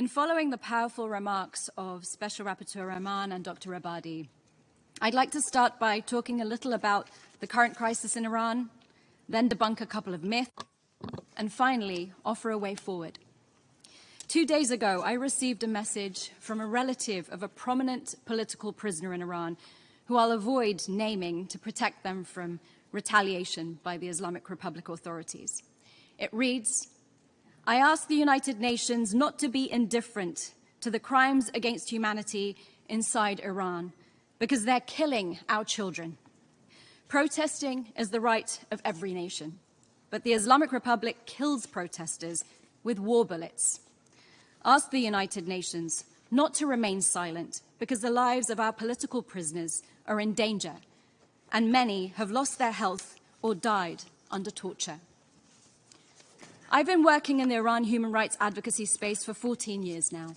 In following the powerful remarks of Special Rapporteur Rahman and Dr. Abadi, I'd like to start by talking a little about the current crisis in Iran, then debunk a couple of myths, and finally offer a way forward. 2 days ago, I received a message from a relative of a prominent political prisoner in Iran, who I'll avoid naming to protect them from retaliation by the Islamic Republic authorities. It reads, I ask the United Nations not to be indifferent to the crimes against humanity inside Iran, because they're killing our children. Protesting is the right of every nation, but the Islamic Republic kills protesters with war bullets. Ask the United Nations not to remain silent, because the lives of our political prisoners are in danger, and many have lost their health or died under torture. I've been working in the Iran human rights advocacy space for 14 years now.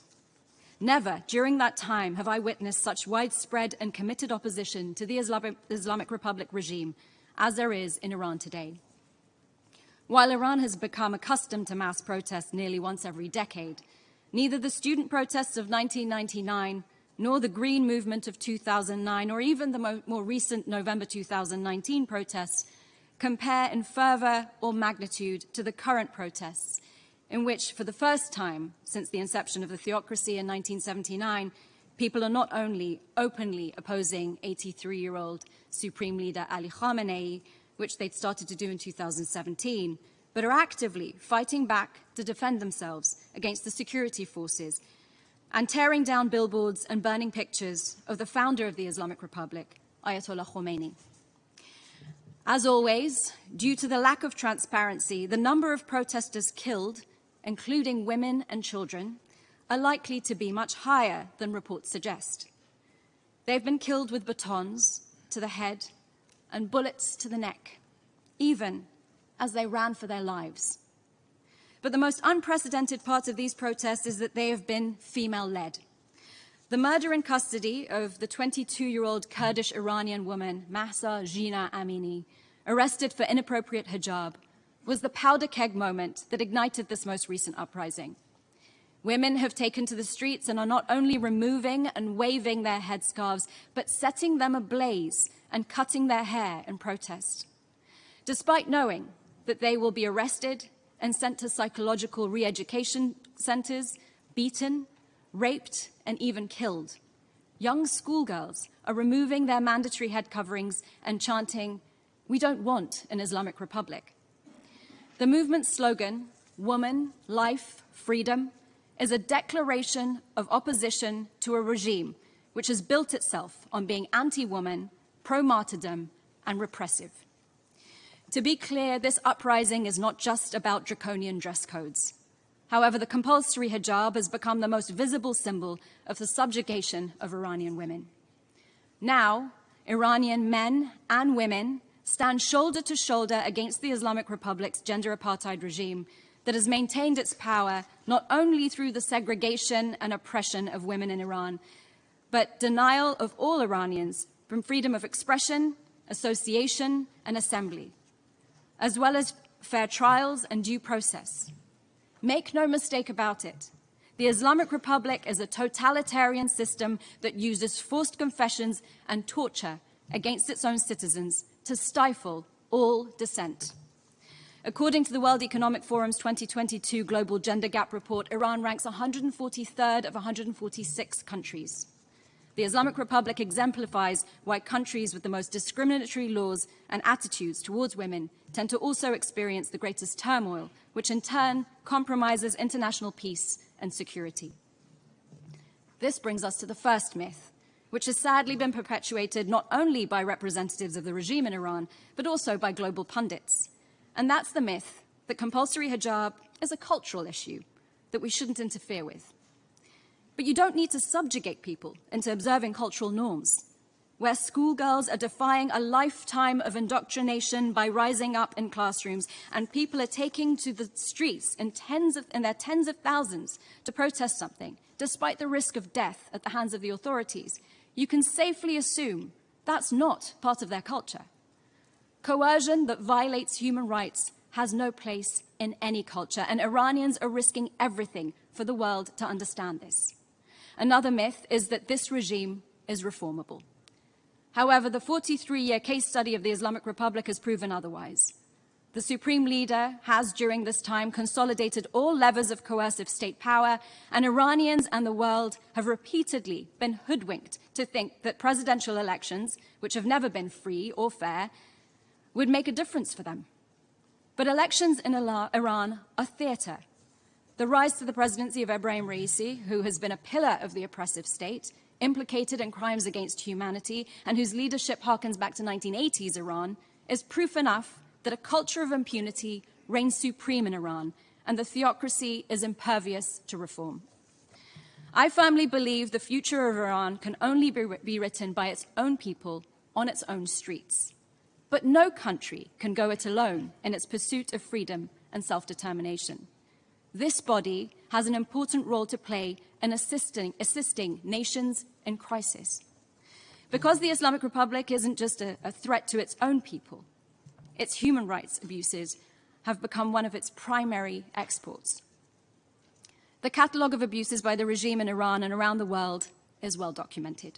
Never during that time have I witnessed such widespread and committed opposition to the Islamic Republic regime as there is in Iran today. While Iran has become accustomed to mass protests nearly once every decade, neither the student protests of 1999 nor the Green Movement of 2009 or even the more recent November 2019 protests compare in fervor or magnitude to the current protests, in which, for the first time since the inception of the theocracy in 1979, people are not only openly opposing 83-year-old Supreme Leader Ali Khamenei, which they'd started to do in 2017, but are actively fighting back to defend themselves against the security forces and tearing down billboards and burning pictures of the founder of the Islamic Republic, Ayatollah Khomeini. As always, due to the lack of transparency, the number of protesters killed, including women and children, are likely to be much higher than reports suggest. They've been killed with batons to the head and bullets to the neck, even as they ran for their lives. But the most unprecedented part of these protests is that they have been female-led. The murder in custody of the 22-year-old Kurdish Iranian woman, Mahsa Jina Amini, arrested for inappropriate hijab, was the powder keg moment that ignited this most recent uprising. Women have taken to the streets and are not only removing and waving their headscarves, but setting them ablaze and cutting their hair in protest. Despite knowing that they will be arrested and sent to psychological re-education centers, beaten, raped, and even killed, young schoolgirls are removing their mandatory head coverings and chanting, "We don't want an Islamic Republic." The movement's slogan, "Woman, Life, Freedom," is a declaration of opposition to a regime which has built itself on being anti-woman, pro-martyrdom, and repressive. To be clear, this uprising is not just about draconian dress codes. However, the compulsory hijab has become the most visible symbol of the subjugation of Iranian women. Now, Iranian men and women stand shoulder to shoulder against the Islamic Republic's gender apartheid regime that has maintained its power not only through the segregation and oppression of women in Iran, but denial of all Iranians from freedom of expression, association, and assembly, as well as fair trials and due process. Make no mistake about it. The Islamic Republic is a totalitarian system that uses forced confessions and torture against its own citizens to stifle all dissent. According to the World Economic Forum's 2022 Global Gender Gap Report, Iran ranks 143rd of 146 countries. The Islamic Republic exemplifies why countries with the most discriminatory laws and attitudes towards women tend to also experience the greatest turmoil, which in turn compromises international peace and security. This brings us to the first myth, which has sadly been perpetuated not only by representatives of the regime in Iran, but also by global pundits. And that's the myth that compulsory hijab is a cultural issue that we shouldn't interfere with. But you don't need to subjugate people into observing cultural norms, where schoolgirls are defying a lifetime of indoctrination by rising up in classrooms, and people are taking to the streets in their tens of thousands to protest something, despite the risk of death at the hands of the authorities. You can safely assume that's not part of their culture. Coercion that violates human rights has no place in any culture, and Iranians are risking everything for the world to understand this. Another myth is that this regime is reformable. However, the 43-year case study of the Islamic Republic has proven otherwise. The supreme leader has, during this time, consolidated all levers of coercive state power, and Iranians and the world have repeatedly been hoodwinked to think that presidential elections, which have never been free or fair, would make a difference for them. But elections in Iran are theater. The rise to the presidency of Ebrahim Raisi, who has been a pillar of the oppressive state, implicated in crimes against humanity, and whose leadership harkens back to 1980s Iran, is proof enough that a culture of impunity reigns supreme in Iran, and the theocracy is impervious to reform. I firmly believe the future of Iran can only be written by its own people on its own streets. But no country can go it alone in its pursuit of freedom and self-determination. This body has an important role to play in assisting nations in crisis. Because the Islamic Republic isn't just a threat to its own people, its human rights abuses have become one of its primary exports. The catalogue of abuses by the regime in Iran and around the world is well documented.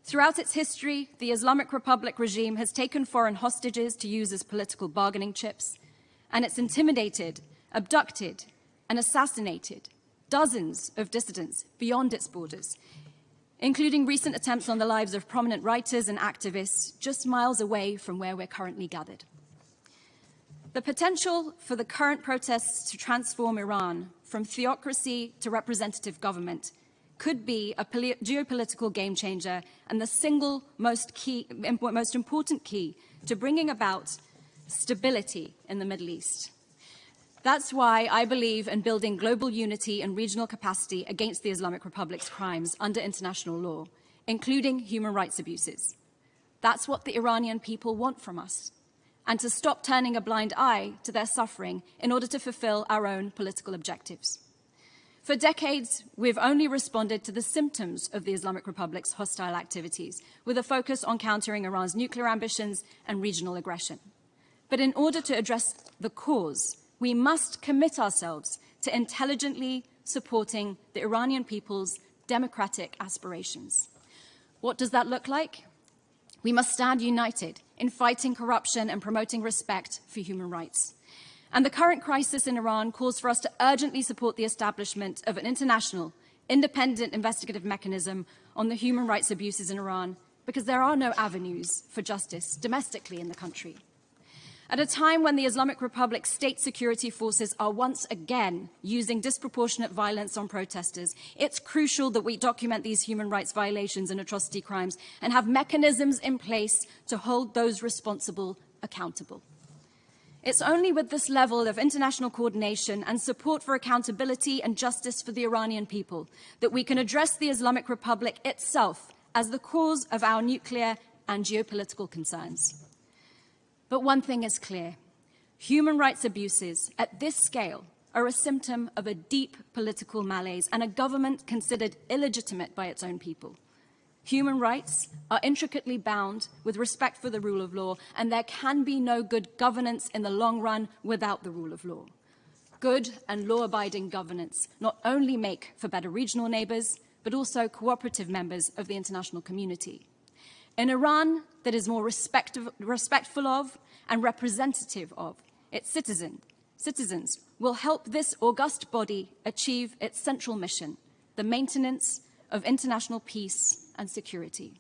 Throughout its history, the Islamic Republic regime has taken foreign hostages to use as political bargaining chips, and it's intimidated, abducted, and assassinated dozens of dissidents beyond its borders, including recent attempts on the lives of prominent writers and activists just miles away from where we're currently gathered. The potential for the current protests to transform Iran from theocracy to representative government could be a geopolitical game changer and the single most important key to bringing about stability in the Middle East. That's why I believe in building global unity and regional capacity against the Islamic Republic's crimes under international law, including human rights abuses. That's what the Iranian people want from us, and to stop turning a blind eye to their suffering in order to fulfill our own political objectives. For decades, we've only responded to the symptoms of the Islamic Republic's hostile activities, with a focus on countering Iran's nuclear ambitions and regional aggression. But in order to address the cause, we must commit ourselves to intelligently supporting the Iranian people's democratic aspirations. What does that look like? We must stand united in fighting corruption and promoting respect for human rights. And the current crisis in Iran calls for us to urgently support the establishment of an international, independent investigative mechanism on the human rights abuses in Iran, because there are no avenues for justice domestically in the country. At a time when the Islamic Republic's state security forces are once again using disproportionate violence on protesters, it's crucial that we document these human rights violations and atrocity crimes and have mechanisms in place to hold those responsible accountable. It's only with this level of international coordination and support for accountability and justice for the Iranian people that we can address the Islamic Republic itself as the cause of our nuclear and geopolitical concerns. But one thing is clear. Human rights abuses at this scale are a symptom of a deep political malaise and a government considered illegitimate by its own people. Human rights are intricately bound with respect for the rule of law, and there can be no good governance in the long run without the rule of law. Good and law-abiding governance not only make for better regional neighbors, but also cooperative members of the international community. An Iran that is more respectful of and representative of its citizens will help this august body achieve its central mission, the maintenance of international peace and security.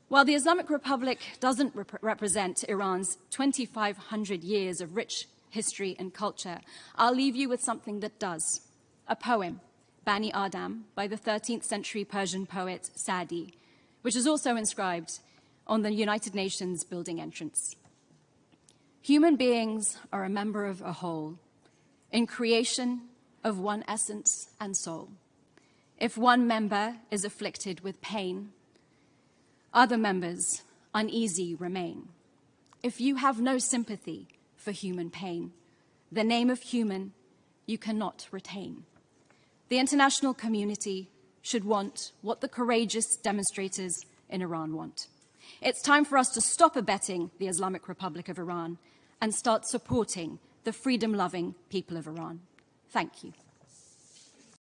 While the Islamic Republic doesn't represent Iran's 2,500 years of rich history and culture, I'll leave you with something that does. A poem, Bani Adam, by the 13th century Persian poet Sa'di, which is also inscribed on the United Nations building entrance. Human beings are a member of a whole, in creation of one essence and soul. If one member is afflicted with pain, other members uneasy remain. If you have no sympathy for human pain, the name of human you cannot retain. The international community should want what the courageous demonstrators in Iran want. It's time for us to stop abetting the Islamic Republic of Iran and start supporting the freedom-loving people of Iran. Thank you.